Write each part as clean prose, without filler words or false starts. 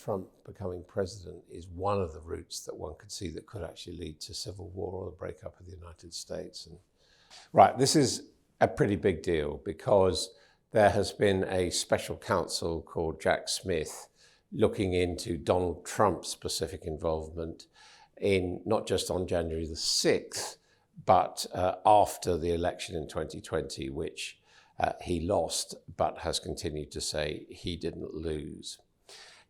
Trump becoming president is one of the routes that one could see that could actually lead to civil war or the breakup of the United States. And right, this is a pretty big deal because there has been a special counsel called Jack Smith looking into Donald Trump's specific involvement in not just on January the 6th, but after the election in 2020, which he lost, but has continued to say he didn't lose.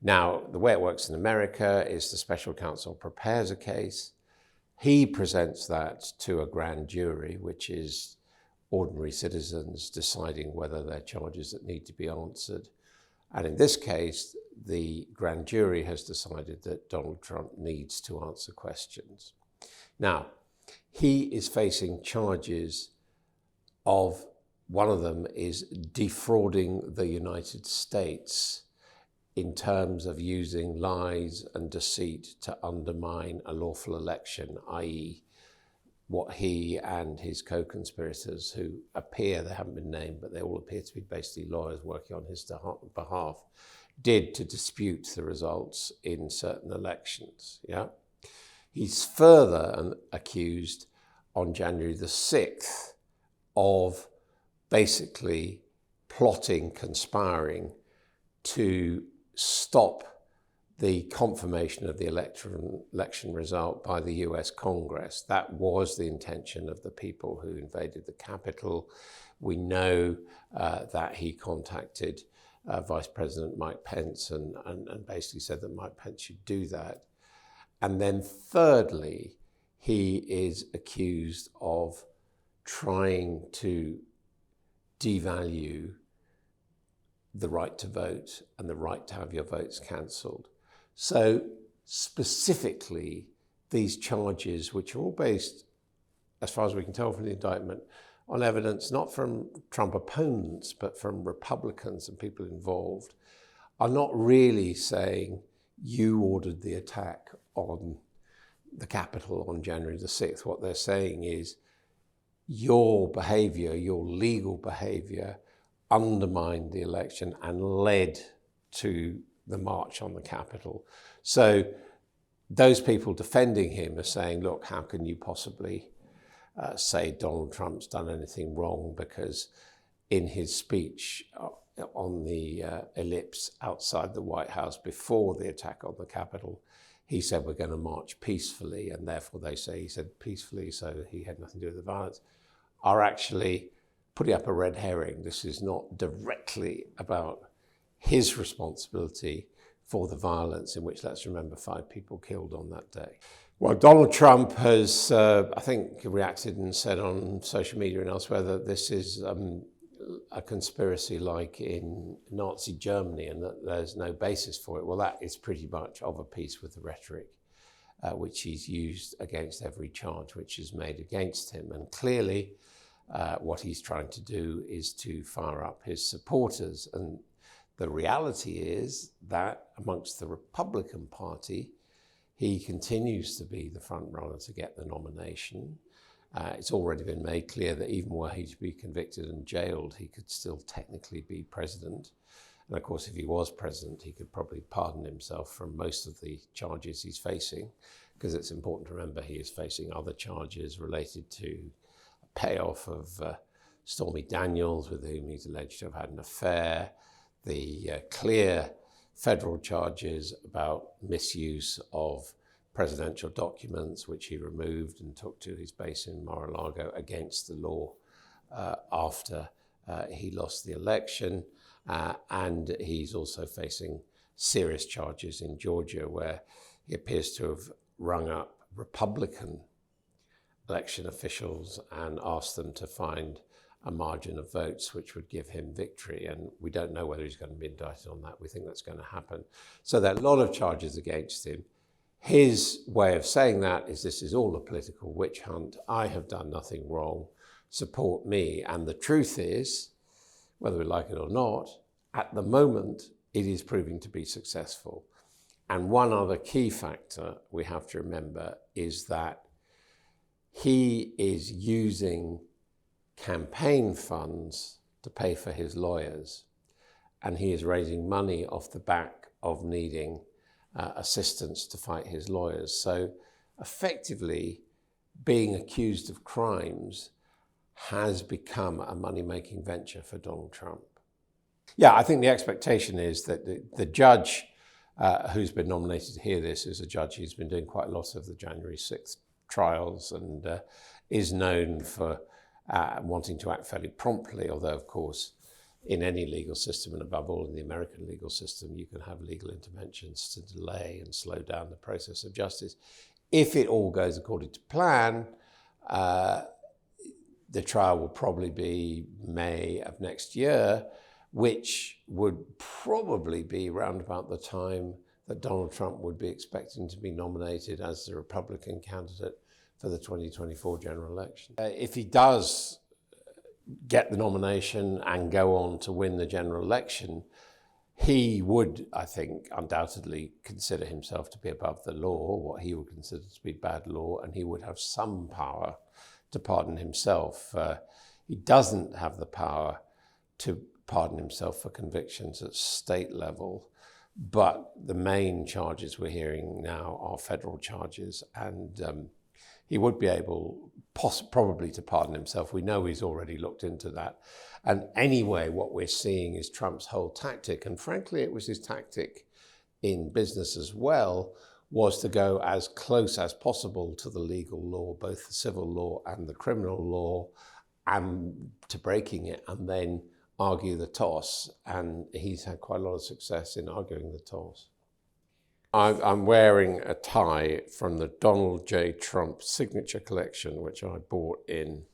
Now, the way it works in America is the special counsel prepares a case. He presents that to a grand jury, which is ordinary citizens deciding whether there are charges that need to be answered. And in this case, the grand jury has decided that Donald Trump needs to answer questions. Now, he is facing charges of, one of them is defrauding the United States in terms of using lies and deceit to undermine a lawful election, i.e. what he and his co-conspirators, who appear, they haven't been named, but they all appear to be basically lawyers working on his behalf, did to dispute the results in certain elections. Yeah, he's further accused on January the 6th of basically plotting, conspiring to stop the confirmation of the election result by the US Congress. That was the intention of the people who invaded the Capitol. We know that he contacted Vice President Mike Pence and basically said that Mike Pence should do that. And then thirdly, he is accused of trying to devalue the right to vote and the right to have your votes cancelled. So specifically, these charges, which are all based, as far as we can tell from the indictment, on evidence not from Trump opponents, but from Republicans and people involved, are not really saying you ordered the attack on the Capitol on January the 6th. What they're saying is your behavior, your legal behavior, undermined the election and led to the march on the Capitol. So those people defending him are saying, look, how can you possibly say Donald Trump's done anything wrong, because in his speech on the ellipse outside the White House before the attack on the Capitol, he said we're going to march peacefully, and therefore they say he said peacefully, so he had nothing to do with the violence, are actually putting up a red herring. This is not directly about his responsibility for the violence in which, let's remember, 5 people killed on that day. Well, Donald Trump has, I think, reacted and said on social media and elsewhere that this is a conspiracy like in Nazi Germany and that there's no basis for it. Well, that is pretty much of a piece with the rhetoric which he's used against every charge which is made against him. And clearly, what he's trying to do is to fire up his supporters. And the reality is that amongst the Republican Party, he continues to be the front runner to get the nomination. It's already been made clear that even were he to be convicted and jailed, he could still technically be president. And of course, if he was president, he could probably pardon himself from most of the charges he's facing, because it's important to remember he is facing other charges related to payoff of Stormy Daniels, with whom he's alleged to have had an affair, the clear federal charges about misuse of presidential documents, which he removed and took to his base in Mar-a-Lago against the law after he lost the election. And he's also facing serious charges in Georgia, where he appears to have rung up Republican election officials and asked them to find a margin of votes which would give him victory. And we don't know whether he's going to be indicted on that. We think that's going to happen. So there are a lot of charges against him. His way of saying that is, this is all a political witch hunt. I have done nothing wrong. Support me. And the truth is, whether we like it or not, at the moment, it is proving to be successful. And one other key factor we have to remember is that he is using campaign funds to pay for his lawyers. And he is raising money off the back of needing assistance to fight his lawyers. So effectively, being accused of crimes has become a money-making venture for Donald Trump. Yeah, I think the expectation is that the judge who's been nominated to hear this is a judge who's been doing quite a lot of the January 6th trials and is known for wanting to act fairly promptly, although, of course, in any legal system, and above all in the American legal system, you can have legal interventions to delay and slow down the process of justice. If it all goes according to plan, the trial will probably be May of next year, which would probably be around about the time that Donald Trump would be expecting to be nominated as the Republican candidate for the 2024 general election. If he does get the nomination and go on to win the general election, he would, I think, undoubtedly consider himself to be above the law, what he would consider to be bad law, and he would have some power to pardon himself. He doesn't have the power to pardon himself for convictions at state level, but the main charges we're hearing now are federal charges, and he would be able probably to pardon himself. We know he's already looked into that. And anyway, what we're seeing is Trump's whole tactic, and frankly, it was his tactic in business as well, was to go as close as possible to the legal law, both the civil law and the criminal law, and to breaking it, and then argue the toss. And he's had quite a lot of success in arguing the toss. I'm wearing a tie from the Donald J. Trump signature collection, which I bought in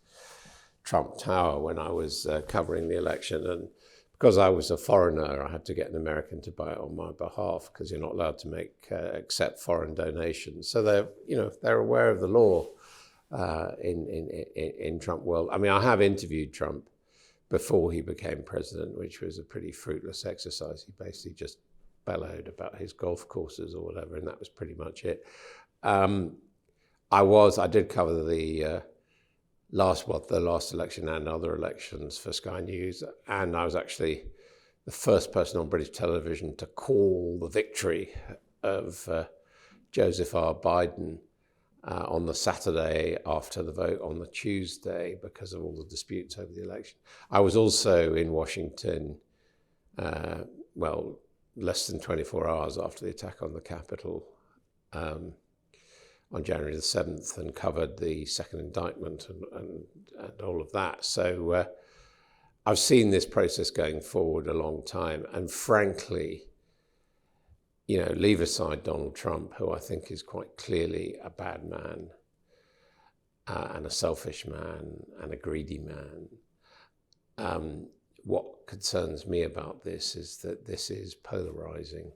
Trump Tower when I was covering the election. And because I was a foreigner, I had to get an American to buy it on my behalf, because you're not allowed to accept foreign donations. So they're aware of the law in Trump world. I mean, I have interviewed Trump before he became president, which was a pretty fruitless exercise. He basically just bellowed about his golf courses or whatever, and that was pretty much it. I did cover the last election and other elections for Sky News, and I was actually the first person on British television to call the victory of Joseph R. Biden on the Saturday after the vote on the Tuesday, because of all the disputes over the election. I was also in Washington, less than 24 hours after the attack on the Capitol on January the 7th, and covered the second indictment and all of that. So I've seen this process going forward a long time. And frankly, leave aside Donald Trump, who I think is quite clearly a bad man and a selfish man and a greedy man. What concerns me about this is that this is polarizing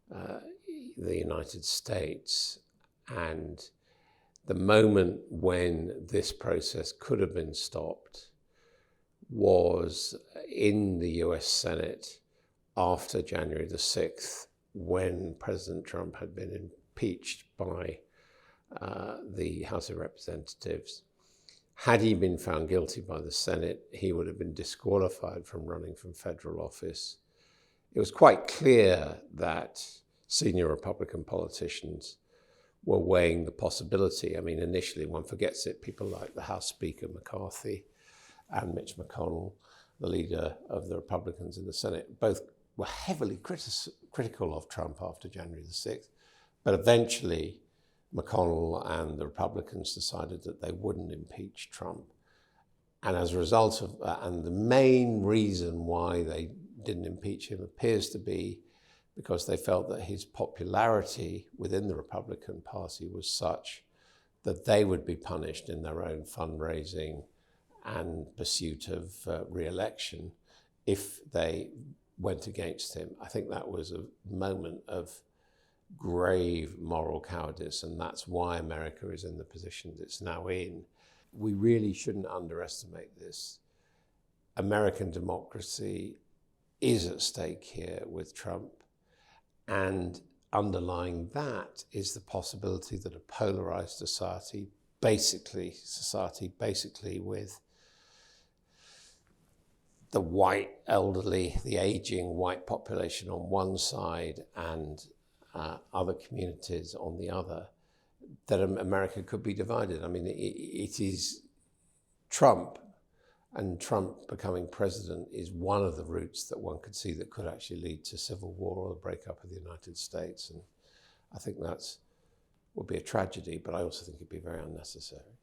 the United States, and the moment when this process could have been stopped was in the US Senate after January the 6th, when President Trump had been impeached by the House of Representatives. Had he been found guilty by the Senate, he would have been disqualified from running from federal office. It was quite clear that senior Republican politicians were weighing the possibility. I mean, initially, one forgets it, people like the House Speaker McCarthy and Mitch McConnell, the leader of the Republicans in the Senate, both were heavily critical of Trump after January the 6th. But eventually, McConnell and the Republicans decided that they wouldn't impeach Trump. And as a result of that, and the main reason why they didn't impeach him appears to be because they felt that his popularity within the Republican Party was such that they would be punished in their own fundraising and pursuit of re-election if they went against him. I think that was a moment of grave moral cowardice, and that's why America is in the position it's now in. We really shouldn't underestimate this. American democracy is at stake here with Trump, and underlying that is the possibility that a polarized society basically with the white elderly, the aging white population on one side, and other communities on the other, that America could be divided. I mean, it is Trump, and Trump becoming president is one of the routes that one could see that could actually lead to civil war or the breakup of the United States. And I think would be a tragedy, but I also think it'd be very unnecessary.